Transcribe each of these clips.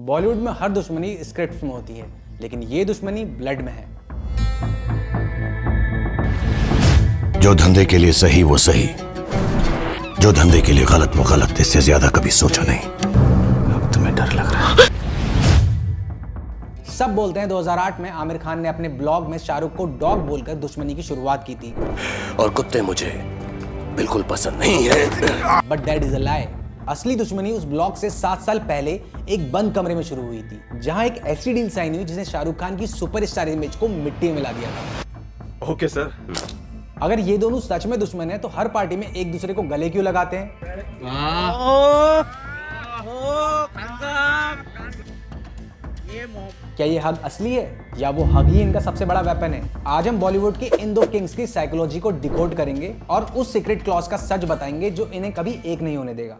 बॉलीवुड में हर दुश्मनी स्क्रिप्ट में होती है, लेकिन ये दुश्मनी ब्लड में है। जो धंधे के लिए सही वो सही, जो धंधे के लिए गलत वो गलत। इससे ज्यादा कभी सोचा नहीं। अब तुम्हें डर लग रहा है। सब बोलते हैं 2008 में आमिर खान ने अपने ब्लॉग में शाहरुख को डॉग बोलकर दुश्मनी की शुरुआत की थी। और कुत्ते मुझे बिल्कुल पसंद नहीं है। बट दैट इज अ लाई। असली दुश्मनी उस ब्लॉग से 7 साल पहले एक बंद कमरे में शुरू हुई थी, जहां एक ऐसी डील साइन हुई जिसने शाहरुख खान की सुपरस्टार इमेज को मिट्टी में मिला दिया था। Okay sir. अगर ये दोनों सच में दुश्मन है तो हर पार्टी में एक दूसरे को गले क्यों लगाते हैं? क्या ये हग असली है या वो हग ही इनका सबसे बड़ा वेपन है? आज हम बॉलीवुड के इन दो किंग्स की साइकोलॉजी को डिकोड करेंगे और उस सीक्रेट क्लॉज का सच बताएंगे जो इन्हें कभी एक नहीं होने देगा।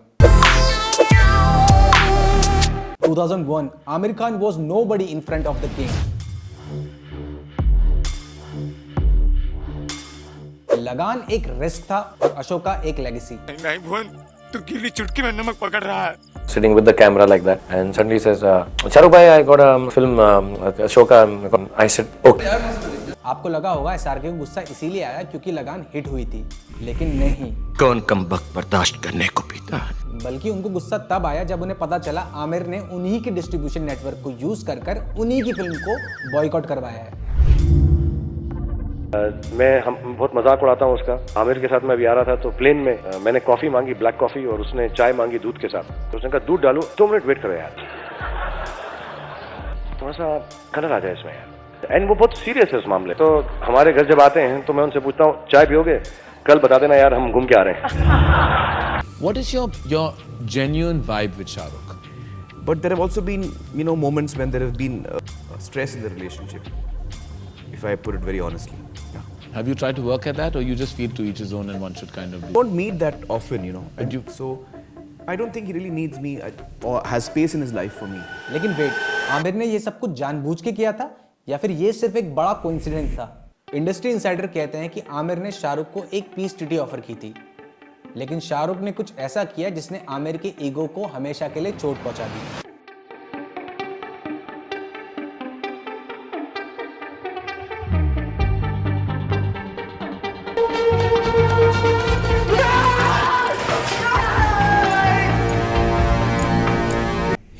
2001 Aamir Khan was nobody in front of the king. लगान एक रिस्क था और अशोका एक लेगेसी। नहीं भुवन, तू गिरनी चुटकी में नमक पकड़ रहा है। Sitting with the camera like that, and suddenly says, "Shahrukh bhai, I got a film, Ashoka." I said, "Okay." आपको लगा होगा एसआरके को गुस्सा इसीलिए आया क्योंकि लगान हिट हुई थी, लेकिन नहीं। कौन कमबख्त बर्दाश्त करने को पीता है? बल्कि उनको गुस्सा तब आया जब उन्हें पता चला आमिर ने उन्हीं के डिस्ट्रीब्यूशन नेटवर्क को यूज कर उन्हीं की फिल्म को बॉयकॉट करवाया है। हम बहुत मजाक उड़ाता हूँ उसका। आमिर के साथ मैं अभी आ रहा था तो प्लेन में मैंने कॉफी मांगी, ब्लैक कॉफी, और उसने चाय मांगी दूध के साथ। तो उसने कहा दूध डालूं? 2 मिनट वेट करो यार, थोड़ा सा कलर आ जाए इसमें यार। एंड वो बहुत सीरियस है उस मामले। तो हमारे घर जब आते हैं तो मैं उनसे पूछता हूँ चाय पियोगे? कल बता देना यार, हम घूम के आ रहे हैं। What is your genuine vibe with Shahrukh? But there have also been, moments when there have been stress in the relationship, if I put it very honestly. Yeah. Have you tried to work at that, or you just feel to each his own and one should kind of I don't meet that often, So I don't think he really needs me or has space in his life for me. लेकिन wait, Aamir ने ये सब कुछ जानबूझ के किया था या फिर ये सिर्फ एक बड़ा कोइंसिडेंस था? इंडस्ट्री इंसाइडर कहते हैं कि आमिर ने शाहरुख को एक पीस टीटी ऑफर की थी, लेकिन शाहरुख ने कुछ ऐसा किया जिसने आमिर के ईगो को हमेशा के लिए चोट पहुंचा दी।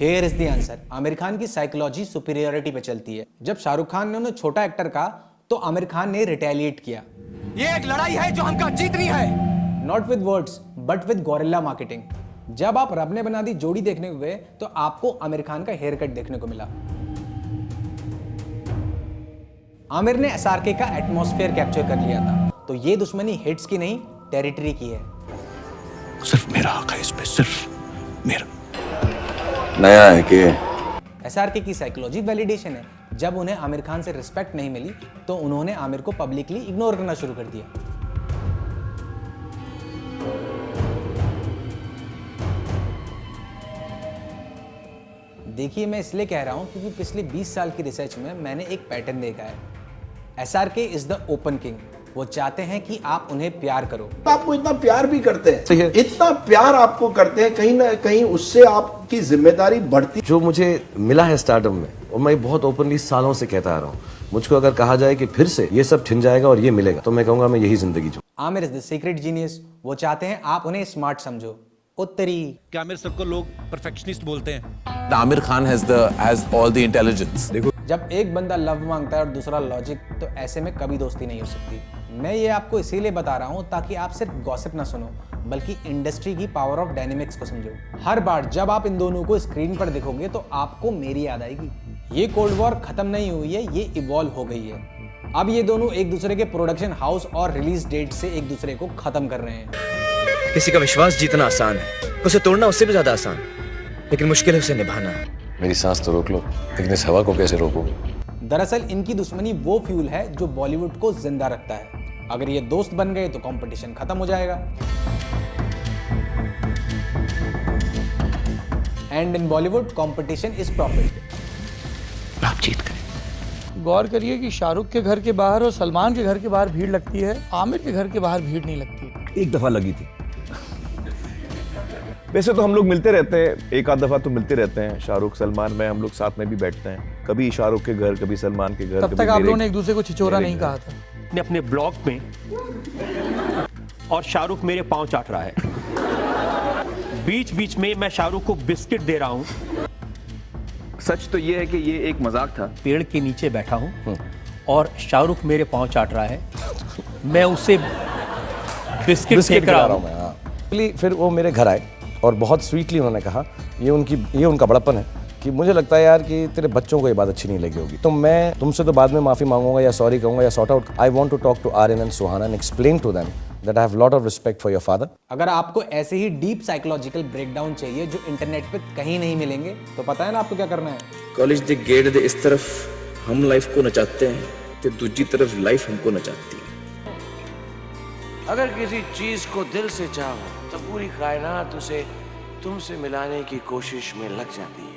Here is the answer. Aamir Khan की साइकोलॉजी सुपीरियरिटी पे चलती है। जब शाहरुख खान ने उन्हें छोटा एक्टर कहा तो आमिर खान ने रिटेलिएट किया। ये एक लड़ाई है जो हमका जीतनी है। Not with words but with gorilla marketing. जब आप रब ने बना दी जोड़ी देखने को गए तो आपको आमिर खान का हेयर कट देखने को मिला। आमिर ने एसआरके का एटमॉस्फेयर कैप्चर कर लिया था। तो ये दुश्मनी हिट्स की नहीं, टेरिटरी की है। सिर्फ मेरा हक है इस पे, सिर्फ मेरा। नया है कि एसआरके की साइकोलॉजी वैलिडेशन है। जब उन्हें आमिर खान से रिस्पेक्ट नहीं मिली तो उन्होंने आमिर को पब्लिकली इग्नोर करना शुरू कर दिया। देखिए, मैं इसलिए कह रहा हूं क्योंकि पिछले 20 साल की रिसर्च में मैंने एक पैटर्न देखा है। SRK is the open king. वो चाहते हैं कि आप उन्हें प्यार करो। आपको इतना प्यार भी करते हैं, इतना प्यार आपको करते हैं, कहीं ना कहीं उससे आपकी जिम्मेदारी बढ़ती। जो मुझे मिला है स्टारडम में, और मैं बहुत ओपनली सालों से कहता आ रहा हूँ, मुझको अगर कहा जाए कि फिर से ये सब छिन जाएगा और ये मिलेगा, तो मैं कहूंगा मैं यही जिंदगी जो। Aamir is the secret genius. वो चाहते हैं आप उन्हें स्मार्ट समझो। उत्तरी क्या आमिर सबको लोग परफेक्शनिस्ट बोलते हैं? Amir Khan has all the intelligence. जब एक बंदा लव मांगता है और दूसरा लॉजिक, तो ऐसे में कभी दोस्ती नहीं हो सकती। मैं ये आपको इसीलिए बता रहा हूँ ताकि आप सिर्फ गॉसिप ना सुनो, बल्कि इंडस्ट्री की पावर ऑफ डायनेमिक्स को समझो। हर बार जब आप इन दोनों को स्क्रीन पर देखोगे तो आपको मेरी याद आएगी। ये कोल्ड वॉर खत्म नहीं हुई है, ये इवॉल्व हो गई है। अब ये दोनों एक दूसरे के प्रोडक्शन हाउस और रिलीज डेट से एक दूसरे को खत्म कर रहे हैं। किसी का विश्वास जीतना आसान है, उसे तोड़ना उससे भी ज्यादा आसान, लेकिन मुश्किल है उसे निभाना। मेरी सांस तो रोक लो, लेकिन इस हवा को कैसे रोकोगे? दरअसल इनकी दुश्मनी वो फ्यूल है जो बॉलीवुड को जिंदा रखता है। अगर ये दोस्त बन गए तो कंपटीशन खत्म हो जाएगा। And in Bollywood competition is profit. आप जीत गए। गौर करिए कि शाहरुख के घर के बाहर और सलमान के घर के बाहर भीड़ लगती है, आमिर के घर के बाहर भीड़ नहीं लगती। एक दफा लगी थी। वैसे तो हम लोग मिलते रहते हैं, एक आध दफा तो मिलते रहते हैं। शाहरुख सलमान में हम लोग साथ में भी बैठते हैं, कभी शाहरुख के घर, कभी सलमान के घर। तब तक आप लोगों ने एक दूसरे को छिछोरा नहीं कहा था। ने अपने ब्लॉग में, और शाहरुख मेरे पांव चाट रहा है। बीच बीच में मैं शाहरुख को बिस्किट दे रहा हूं। सच तो ये है कि ये एक मजाक था। पेड़ के नीचे बैठा हूं और शाहरुख मेरे पांव चाट रहा है, मैं उसे बिस्किट फेंक रहा हूं। फिर वो मेरे घर आए और बहुत स्वीटली उन्होंने कहा, ये उनका बड़प्पन है कि मुझे लगता है यार कि तेरे बच्चों को ये बात अच्छी नहीं लगी होगी, तो मैं तुमसे तो बाद में माफ़ी मांगूंगा या सॉरी कहूंगा या sort out. I want to talk to Aryan and Suhana and explain to them that I have lot of respect for your father. अगर आपको ऐसे ही डीप साइकोलॉजिकल ब्रेकडाउन चाहिए जो इंटरनेट पे कहीं नहीं मिलेंगे, तो पता है ना आपको क्या करना है। कॉलेज दे गेट दे इस तरफ हम लाइफ को नचाते हैं तो दूसरी तरफ लाइफ हमको नचाती है। अगर किसी चीज को दिल से चाहो तो पूरी कायनात उसे तुमसे मिलाने की कोशिश में लग जाती है।